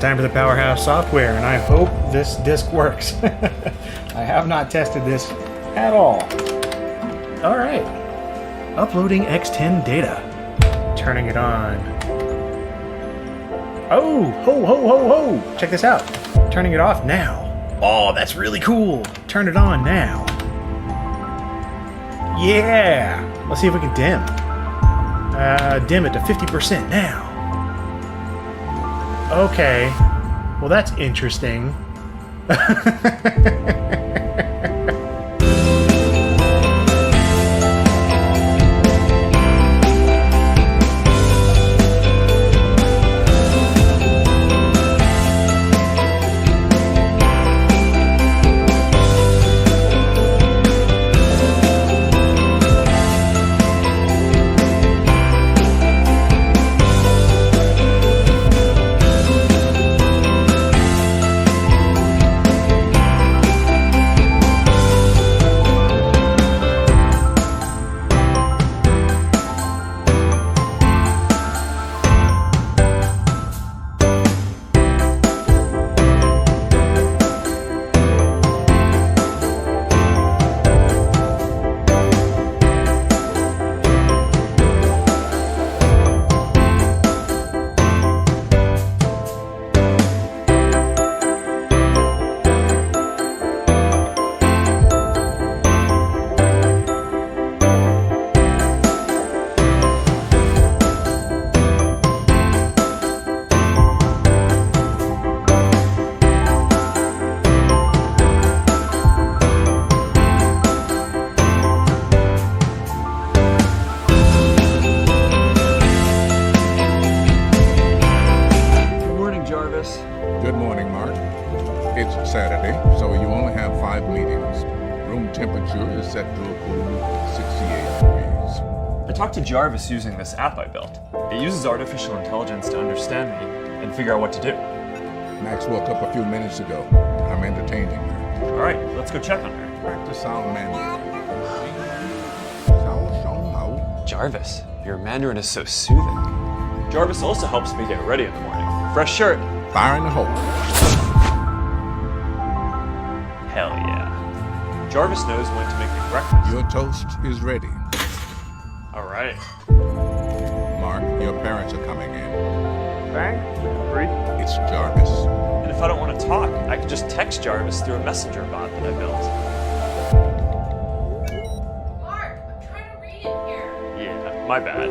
time for the Powerhouse software, and I hope this disk works. I have not tested this at all. All right, uploading X10 data. Turning it on. Oh, ho, ho, ho, ho! Check this out. Turning it off now. Oh, that's really cool. Turn it on now. Yeah! Let's see if we can dim. Dim it to 50% now. Okay. Well, that's interesting. Good morning, Mark. It's Saturday, so you only have 5 meetings. Room temperature is set to a cool 68 degrees. I talked to Jarvis using this app I built. It uses artificial intelligence to understand me and figure out what to do. Max woke up a few minutes ago. I'm entertaining her. All right, let's go check on her. Practice sound Mandarin. Jarvis, your Mandarin is so soothing. Jarvis also helps me get ready in the morning. Fresh shirt. Fire in the hole. Hell yeah. Jarvis knows when to make me breakfast. Your toast is ready. All right. Mark, your parents are coming in. Thanks, Jeffrey. It's Jarvis. And if I don't want to talk, I can just text Jarvis through a messenger bot that I built. Mark, I'm trying to read it here. Yeah, my bad.